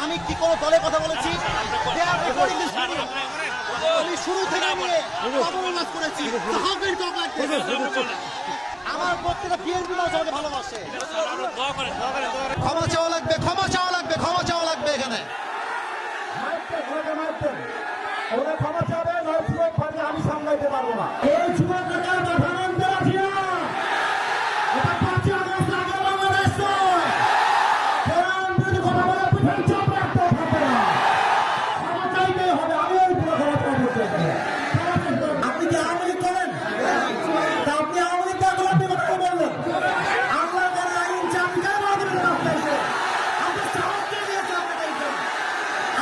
আমি কি কোনো দলের কথা বলেছি? আমি শুরু থেকে নিয়ে অবমাননা করেছি। আমার প্রত্যেকটা বিএনপি আমাকে ভালোবাসে। ক্ষমা চাওয়া লাগবে, ক্ষমা চাওয়া লাগবে, ক্ষমা চাওয়া লাগবে। এখানে ক্ষমা চাবে, আমি সামলাইতে পারবো না। এই যুবক আপনি কি আওয়ামী লীগ করেন? তা আপনি আওয়ামী লীগ করে আপনি কথা বললেন। আল্লাহ করে আইন চাপিয়ে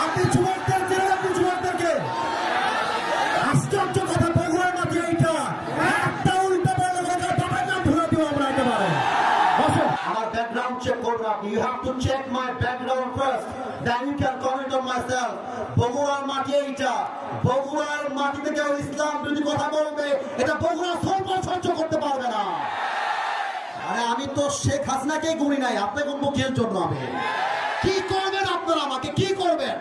আপনি যুবকদের জেলে, আপনি যুবকদেরকে আশ্চর্য কথা বগুড়ার মাঝে এইটা একটা উল্টা বললে বাবার নাম ধরে দিব আমরা একেবারে। আমার ব্যাকগ্রাউন্ড চেক করবে আপনি। You have to check my background first, then you can comment on myself. বগুড়ার মাটি এইটা, বগুড়ার মাটিতে কেউ ইসলাম যদি কথা বলবে এটা বগুড়া সহ্য করতে পারবে না। আরে আমি তো শেখ হাসিনাকেই গুনি নাই, আপনি কোন মুখের জন্য আমি কি করবেন? আপনারা আমাকে কি করবেন?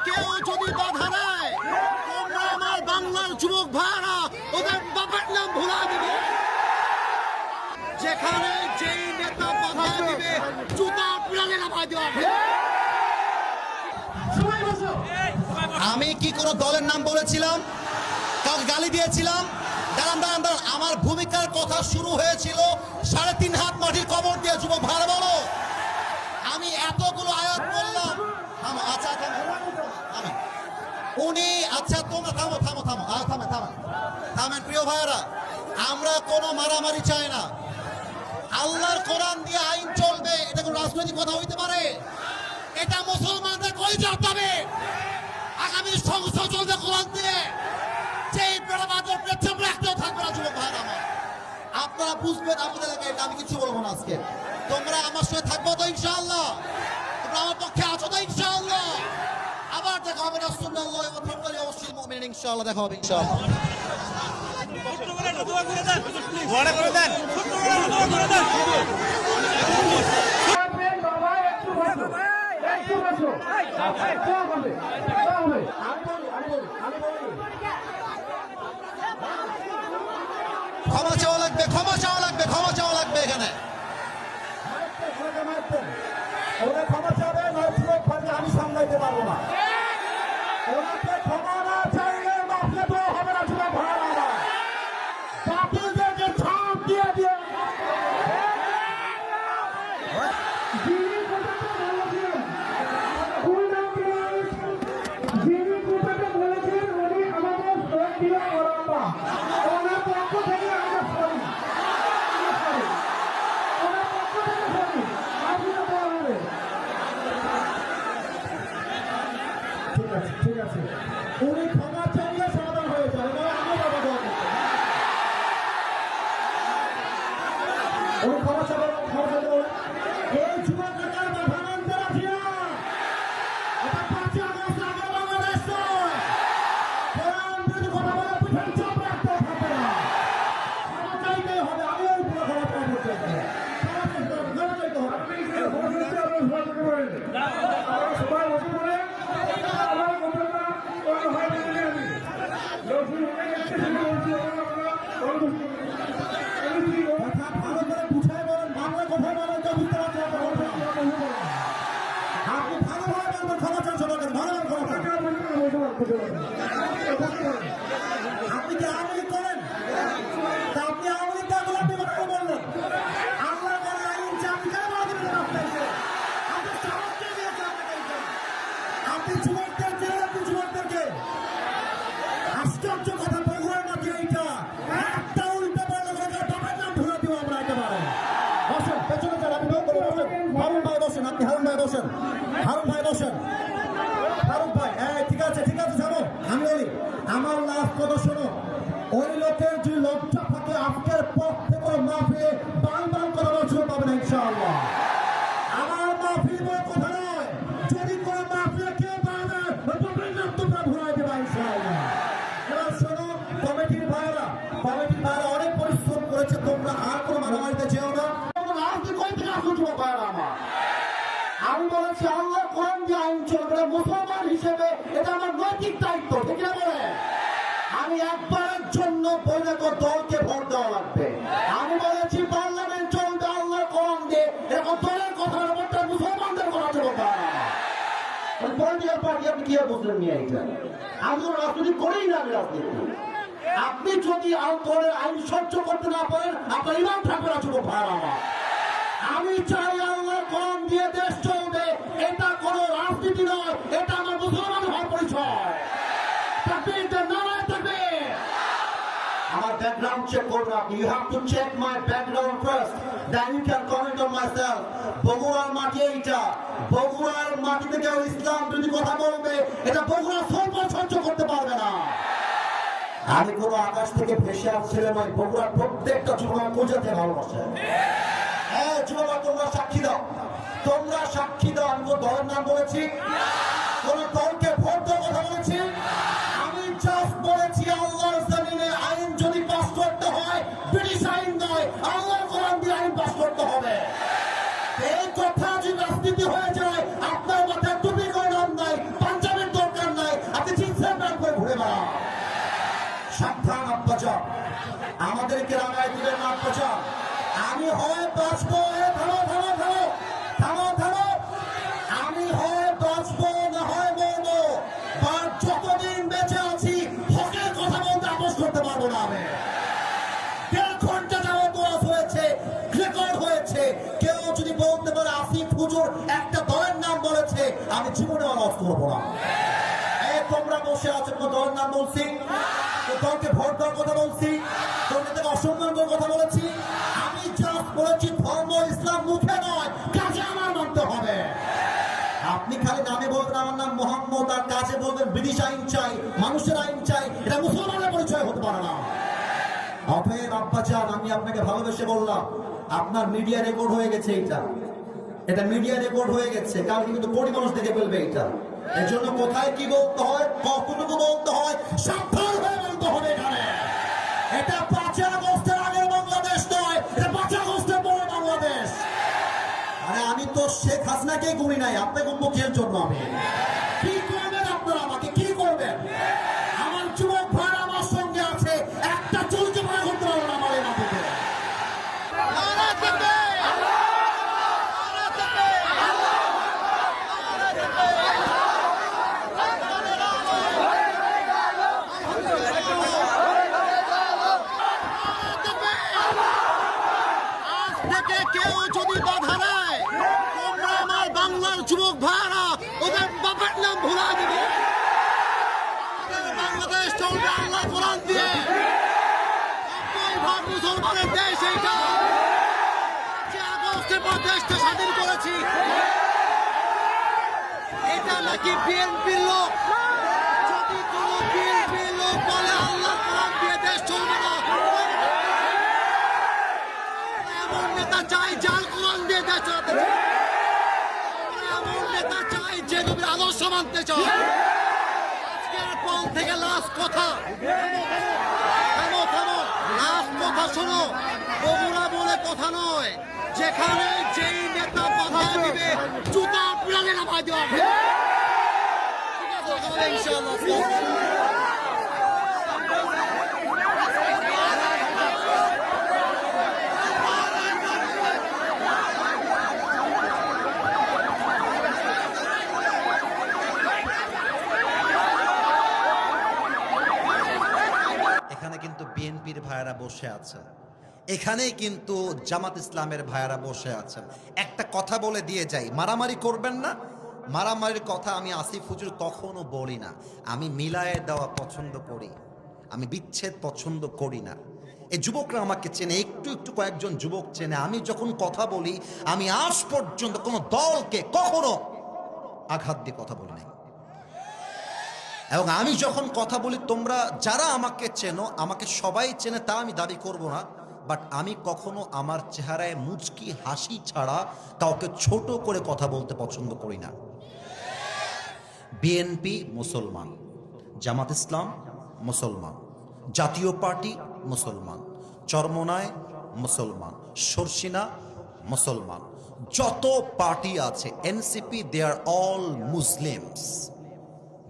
কেউ যদি বাধা দেয়, তোমরা আমার বাংলার যুবক ভাইরা ওদের বাবার নাম ভুলা দিবে। যেখানে যেই নেতা বাধা দিবে জুতা প্রাণে নামায় দেওয়া হবে। আমি কি কোনো দলের নাম বলেছিলাম? কাউকে গালি দিয়েছিলাম? দাঁড়ান দাঁড়ান দাঁড়ান, আমার ভূমিকার কথা শুরু হয়েছিল 3.5 হাত মাটির কবর দিয়ে। যুবক ভালো বলো, আমি এতগুলো আয়াত বললাম। আচ্ছা উনি আচ্ছা তোমরা থামো থামো থামো থামেন থামেন থামেন প্রিয় ভাইয়েরা, আমরা কোনো মারামারি চাই না। আল্লাহর কোরআন দিয়ে আইন চলবে, এটা কোনো রাজনৈতিক কথা হইতে পারে? এটা মুসলমানদের কলিজা পাবে। আগামী সংসদ চলবে কোরআন দিয়ে। যেই বেড়াবাদের পেছন রাখতেও থাকবে না যুবক ভাইয়েরা আমার। আপনারা বুঝবেন আপনাদের এলাকায়, এটা আমি কিছু বলবো না আজকে। তোমরা আমার সঙ্গে থাকবো তো ইনশাআল্লাহ? তোমরা আমার পক্ষে আছো তো ইনশাআল্লাহ? আবার দেখা হবে রাসূলুল্লাহ ওয়া তাআলা অবশ্যই মুমিন ইনশাআল্লাহ দেখা হবে ইনশাআল্লাহ। দোয়া করে দেন, দোয়া করে দেন। ক্ষমা চাওয়া লাগবে, ক্ষমা চাওয়া লাগবে, ক্ষমা চাওয়া লাগবে। এখানে ক্ষমা চাবে, আমি সামলাইতে পারবো না। ওনাকে ক্ষমা না চাইলে বাপলে তো হবে না। যুবক ভাইরা বাপুদেরকে ছাপ দিয়ে দিয়ে ঠিক আছে, উনি ক্ষমা চাইলে সমাধান হয়ে যায়। উনি ক্ষমা চাবেন, ক্ষমা চাইতে এই যুবক নেতার বাধা মানতে রাখি না। এটা 5 আগস্ট আগে বাংলাদেশ নয়। কোরআন যদি কথা বলে পিছন চাপ রাখতে থাকবে না। ক্ষমা চাইতেই হবে। আমিও পুরো ক্ষমা চাইতে চাইতে ক্ষমা চাইতে হবে। সবাই বসে পড়ে আপনি কি আওয়ামী লীগ করেন? তা আপনি আওয়ামী লীগ করে আপনি কথা বললেন। আল্লাহ করে আইন চাপিয়ে আপনি যুবকদের জেলে, আপনি যুবকদেরকে আশ্চর্য কথা বগুড়ার মাঝে এইটা একটা উল্টা বললে বাবার নাম ধরে দিব আমরা একেবারে। বসেন পেছনে যান, আপনি বসেন। হারুন ভাই বসেন, আপনি হারুন ভাই বসেন, হারুন ভাই বসেন, হারুন ভাই। ঠিক আছে ঠিক আছে, যাবো। আমি বলি আমার লাভ কথা শোনো। ওই লোকের যে লজ্জা থাকে আজকের পর থেকে মাহফিলে বান বান করার সুযোগ পাবে না ইনশাআল্লাহ। আমার মাহফিল বলে কথা নয়, যদি কোনো মাহফিলে কেউ পাবে তোমরা ভুলাই দেবা ইনশাআল্লাহ। এবার শোনো কমিটির ভাই হিসেবে এটা আমার নৈতিক দায়িত্ব, ঠিক না বলে? আমি একবারের জন্য বৈধ দলকে ভোট দেওয়া লাগবে। আমি বলেছি পার্লামেন্ট চলবে আল্লাহর কোরআন দিয়ে, এরকম দলের কথা ব্যাপারটা মুসলমানদের কথা চলবে না। পলিটিক্যাল পার্টি আপনি কি আর বুঝলেন নিয়ে এইটা? আমি তো রাজনীতি করেই না, আমি রাজনীতি। আপনি যদি দলের আইন সহ্য করতে না পারেন, আপনার ইমাম থাকবে না, যুবক ভাই আমার। আমি চাই আল্লাহর কোরআন দিয়ে দেশ চলবে, এটা কোনো রাজনীতি নয়, এটা আমার মুসলমান হওয়ার পরিচয়। তাকবীর, নারায়ে তাকবীর। আমার ব্যাকগ্রাউন্ড চেক করুন আপনি। You have to check my background first, then you can comment on myself. বগুড়ার মাটি এইটা, বগুড়ার মাটিতে কেউ ইসলাম যদি কথা বলবে, এটা বগুড়া সহ্য করতে পারবে না। আমি কোনো আকাশ থেকে ভেসে আসছিলাম নয়, বগুড়ার প্রত্যেকটা যুবক পূজাতে ভালোবাসে। হ্যাঁ যুবক, তোমরা সাক্ষী দাও, তোমরা সাক্ষী দাও। আমি কোনো দলের নাম বলেছি, কোন দলকে ভোট দেওয়ার কথা বলেছি? আমি জাস্ট বলেছি আল্লাহর জমিনে আইন যদি পাস করতে হয়, ব্রিটিশ আইন নয়, আল্লাহর কোরআন দিয়ে আইন পাস করতে হবে। এই কথা যদি রাজনীতি হয়ে যায়, আপনার মাথায় টুপি করে নাম নাই, পাঞ্জাবের দরকার নাই, আপনি জিন্সের প্যান্ট করে ঘুরে বেড়ান। সাবধান আব্বাজান, আমাদেরকে রাঙায় দিবেন না আব্বাজান। আমি হয় বাঁচবো, আমি হয় বাঁচবো না হয় মরবো, আর যতদিন বেঁচে আছি হকের কথা বলতে আপোষ করতে পারবো না। আমি 1.5 ঘন্টা যাবত ওয়াজ হয়েছে, রেকর্ড হয়েছে। কেউ যদি বলতে পারে আসিফ হুজুর একটা দলের নাম বলেছে, আমি জীবনে ওয়াজ করবো না। তোমরা বসে আছো, কোনো দলের নাম বলছি? দলকে ভোট দেওয়ার কথা বলছি? দলকে অসম্মান করার কথা বলেছি? আমি জাস্ট বলেছি ধর্ম ইসলাম মুখে নয়, কাজে আমার মানতে হবে। আপনি খালি নামে বলবেন আমার নাম মোহাম্মদ, আর কাজে বলবেন ব্রিটিশ আইন চাই, মানুষের আইন চাই, এটা মুসলমানের পরিচয় হতে পারে না। অতএব আব্বাজান, আমি আপনাকে ভালোবেসে বললাম, আপনার মিডিয়া রেকর্ড হয়ে গেছে, এটা মিডিয়া রেকর্ড হয়ে গেছে, কারণ কিন্তু কোটি মানুষ দেখে ফেলবে এটা। এর জন্য কোথায় কি বলতে হয়, কতটুকু বলতে হয়, সাবধান হয়ে বলতে হবে। এখানে এটা 5 আগস্টের আগের বাংলাদেশ নয়, এটা 5 আগস্টের পরে বাংলাদেশ। আরে আমি তো শেখ হাসিনাকে গুনি নাই, আপনাকে মুখের জন্য আমি কি করবেন? আপনারা আমাকে কি করবেন? আমার যুবক ভাই আমার সঙ্গে আছে, একটা চুলকে ভয় করতে পারবে না আমার এই মাটিতে। কেউ যদি বাধা দেয়, তোমরা আমার বাংলার যুবক ভাইরা ওদের বাবার নাম ভুলা দিবে। বাংলাদেশ চলবে আল্লাহ কোরআন দিয়ে, মুসলমানের দেশ। এইটা 5 আগস্টের পর দেশটা স্বাধীন করেছি। এটা নাকি বিএনপির লোক? যদি কোন বিএনপির লোক বলে আল্লাহ কোরআন দিয়ে দেশ চলবে না, এমন নেতা চাই যার কোরআন দিয়ে দেশ চালাতে চায়, এমন নেতা চাই যে নবীর আদর্শ মানতে চায়। আজকের পর থেকে লাস্ট কথা, লাস্ট কথা শোনো, বগুড়া বলে কথা নয়, যেখানে যেই নেতা বাধা দিবে জুতা পিড়ালে নামায় দেওয়া হবে। ঠিক আছে, ইনশাআল্লাহ। এখানে কিন্তু বিএনপির ভাইয়েরা বসে আছে, এখানেই কিন্তু জামাত ইসলামের ভাইয়েরা বসে আছেন। একটা কথা বলে দিয়ে যাই, মারামারি করবেন না। মারামারির কথা আমি আসিফ হুজুর কখনো বলি না। আমি মিলায়ে দেওয়া পছন্দ করি, আমি বিচ্ছেদ পছন্দ করি না। এই যুবকরা আমাকে চেনে, একটু একটু কয়েকজন যুবক চেনে। আমি যখন কথা বলি, আমি আজ পর্যন্ত কোনো দলকে কখনো আঘাত দিয়ে কথা বলি নাই। এবং আমি যখন কথা বলি, তোমরা যারা আমাকে চেনো, আমাকে সবাই চেনে তা আমি দাবি করব না, বাট আমি কখনো আমার চেহারায় মুচকি হাসি ছাড়া কাউকে ছোট করে কথা বলতে পছন্দ করি না। বিএনপি মুসলমান, জামাত ইসলাম মুসলমান, জাতীয় পার্টি মুসলমান, চরমোনাই মুসলমান, শর্ষিনা মুসলমান, যত পার্টি আছে NCP, they are all Muslims.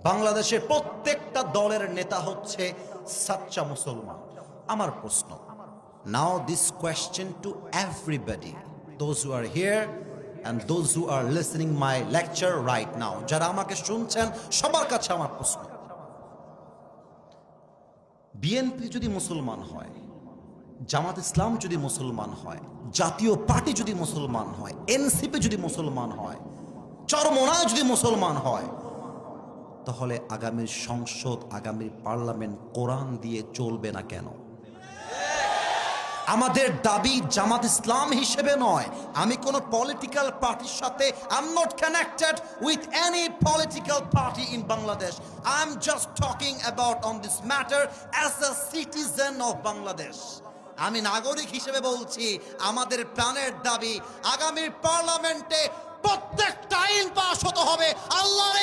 বাংলাদেশের প্রত্যেকটা দলের নেতা হচ্ছে সাচ্চা মুসলমান। আমার প্রশ্ন, now this question to everybody, those who are here and those who are listening my lecture right now, যারা আমাকে শুনছেন সবার কাছে আমার প্রশ্ন, বিএনপি যদি মুসলমান হয়, জামাত ইসলাম যদি মুসলমান হয়, জাতীয় পার্টি যদি মুসলমান হয়, এনসিপি যদি মুসলমান হয়, চরমোনায় যদি মুসলমান হয়, তাহলে আগামীর সংসদ, আগামীর পার্লামেন্ট কোরআন দিয়ে চলবে না কেন? আমাদের দাবি জামাত ইসলাম হিসেবে নয়, আমি কোনো পলিটিক্যাল পার্টির সাথে I am not connected with any political party in Bangladesh, I am just talking about on this matter as a citizen of Bangladesh. আমি নাগরিক হিসেবে বলছি, আমাদের প্রাণের দাবি আগামীর পার্লামেন্টে প্রত্যেকটা আইন পাস হতে হবে আল্লাহর